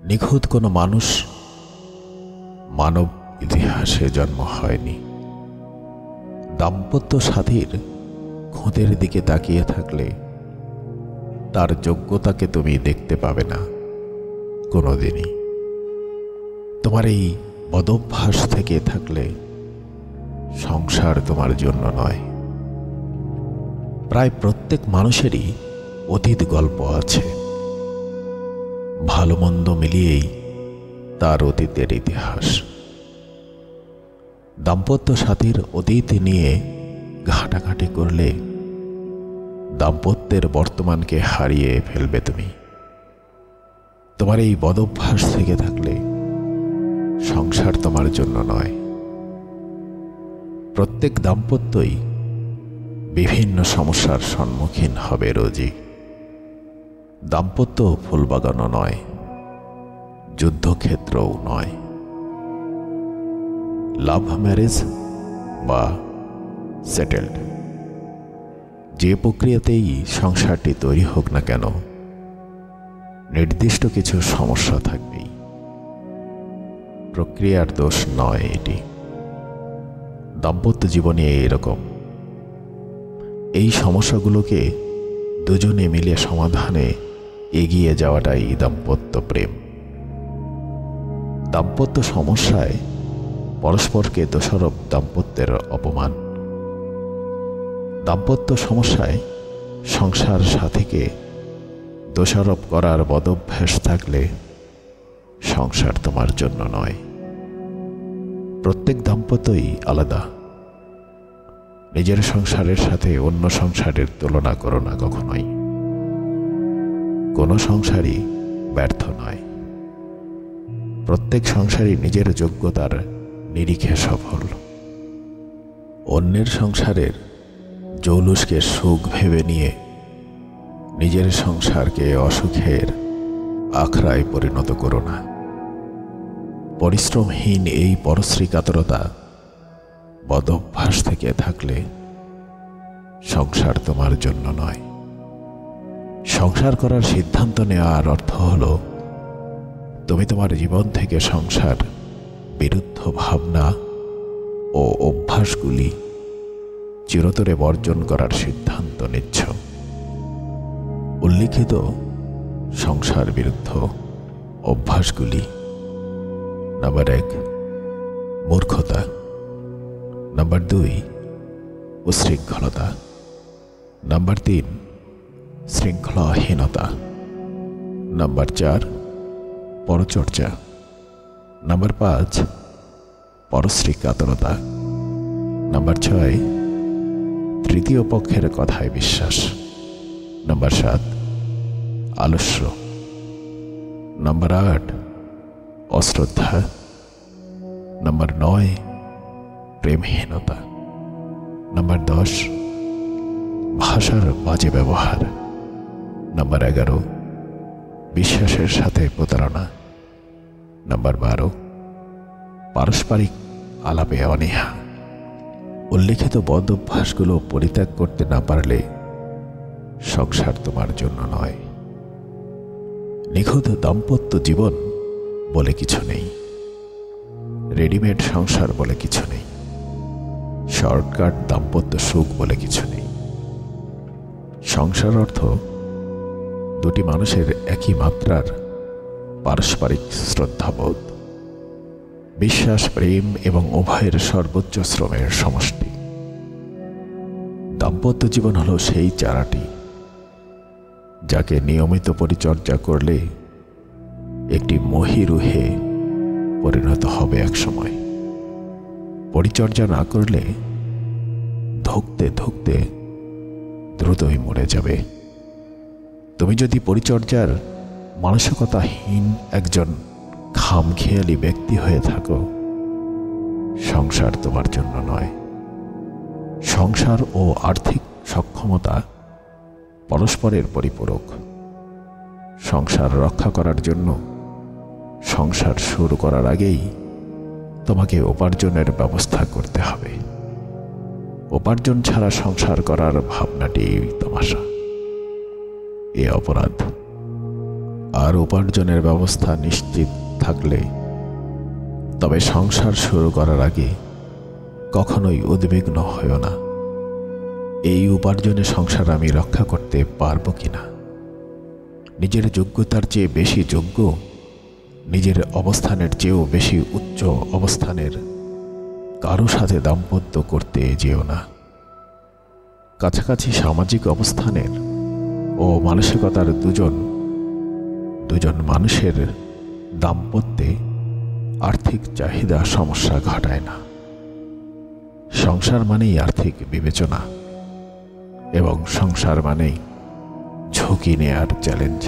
নিখুঁত কোনো মানুষ মানব ইতিহাসে জন্ম হয়নি। দাম্পত্য সাথীর খুঁতের দিকে তাকিয়ে থাকলে তার যোগ্যতাকে তুমি দেখতে পাবে না কোনোদিনই। তোমার এই বদভ্যাস থেকে থাকলে সংসার তোমার জন্য নয়। প্রায় প্রত্যেক মানুষেরই অতীত গল্প আছে, ভালো মন্দ মিলিয়েই তার অতীতের ইতিহাস। দাম্পত্য সাথীর অতীত নিয়ে ঘাঁটাঘাঁটি করলে দাম্পত্যের বর্তমানকে হারিয়ে ফেলবে তুমি। তোমার এই বদভ্যাস থেকে থাকলে সংসার তোমার জন্য নয়। প্রত্যেক দাম্পত্যই বিভিন্ন সমস্যার সম্মুখীন হবে রোজই। দাম্পত্য ফুলবাগানও নয়, যুদ্ধক্ষেত্রও নয়। লাভ ম্যারেজ বা সেটেলড, যে প্রক্রিয়াতেই সংসারটি তৈরি হোক না কেন, নির্দিষ্ট কিছু সমস্যা থাকবেই। প্রক্রিয়ার দোষ নয় এটি। দাম্পত্য জীবনে এরকম। এই সমস্যাগুলোকে দুজনে মিলে সমাধানে এগিয়ে যাওয়াটাই দাম্পত্য প্রেম। দাম্পত্য সমস্যায় পরস্পরকে দোষারোপ দাম্পত্যের অপমান। দাম্পত্য সমস্যায় সংসার সাথীকে দোষারোপ করার বদভ্যাস থাকলে সংসার তোমার জন্য নয়। প্রত্যেক দাম্পত্যই আলাদা। নিজের সংসারের সাথে অন্য সংসারের তুলনা করো না কখনোই। কোনো সংসারই ব্যর্থ নয়। প্রত্যেক সংসারই নিজের যোগ্যতার নিরিখে সফল। অন্যের সংসারের জৌলুসকে সুখ ভেবে নিয়ে নিজের সংসারকে অসুখের আখড়ায় পরিণত করো না। পরিশ্রমহীন এই পরশ্রী কাতরতা বদভ্যাস থেকে থাকলে সংসার তোমার জন্য নয়। সংসার করার সিদ্ধান্ত নেওয়ার অর্থ হলো তুমি তোমার জীবন থেকে সংসার বিরুদ্ধ ভাবনা ও অভ্যাসগুলি চিরতরে বর্জন করার সিদ্ধান্ত নিচ্ছ। উল্লিখিত সংসার বিরুদ্ধ অভ্যাসগুলি: নাম্বার 1, মূর্খতা। নাম্বার 2, উশৃঙ্খলতা। নাম্বার 3, শৃঙ্খলাহীনতা। নাম্বার 4, পরচর্চা। নাম্বার 5, পরশ্রী কাতরতা। নাম্বার 6, তৃতীয় পক্ষের কথায় বিশ্বাস। নাম্বার 7, আলস্য। নাম্বার 8, অশ্রদ্ধা। নাম্বার 9, প্রেমহীনতা। নাম্বার 10, ভাষার বাজে ব্যবহার। নাম্বার 11, বিশ্বাসের সাথে প্রতারণা। নাম্বার 12, পারস্পরিক আলাপে অনীহা। উল্লিখিত বদভ্যাসগুলো পরিত্যাগ করতে না পারলে সংসার তোমার জন্য নয়। নিখুঁত দাম্পত্য জীবন বলে কিছু নেই। রেডিমেড সংসার বলে কিছু নেই। শর্টকাট দাম্পত্য সুখ বলে কিছু নেই। সংসার অর্থ দুটি মানুষের একই মাত্রার পারস্পরিক শ্রদ্ধাবোধ, বিশ্বাস, প্রেম এবং উভয়ের সর্বোচ্চ শ্রমের সমষ্টি। দাম্পত্য জীবন হলো সেই চারাটি যাকে নিয়মিত পরিচর্যা করলে একটি মহীরুহে পরিণত হবে একসময়। পরিচর্যা না করলে ধুঁকতে ধুঁকতে দ্রুতই মরে যাবে। তুমি যদি পরিচর্যার মানসিকতাহীন একজন খামখেয়ালি ব্যক্তি হয়ে থাকো, সংসার তোমার জন্য নয়। সংসার ও আর্থিক সক্ষমতা পরস্পরের পরিপূরক। সংসার রক্ষা করার জন্য সংসার শুরু করার আগেই তোমাকে উপার্জনের ব্যবস্থা করতে হবে। উপার্জন ছাড়া সংসার করার ভাবনাটি তামাশা, এ অপরাধ। আর উপার্জনের ব্যবস্থা নিশ্চিত থাকলে তবে সংসার শুরু করার আগে কখনোই উদ্বিগ্ন হইও না, এই উপার্জনে সংসার আমি রক্ষা করতে পারবো কিনা। নিজের যোগ্যতার চেয়ে বেশি যোগ্য, নিজের অবস্থানের চেয়েও বেশি উচ্চ অবস্থানের কারো সাথে দাম্পত্য করতে যেও না। কাছাকাছি সামাজিক অবস্থানের ও মানসিকতার দুজন মানুষের দাম্পত্যে আর্থিক চাহিদা সমস্যা ঘটায় না। সংসার মানেই আর্থিক বিবেচনা এবং সংসার মানেই ঝুঁকি নেয়ার চ্যালেঞ্জ।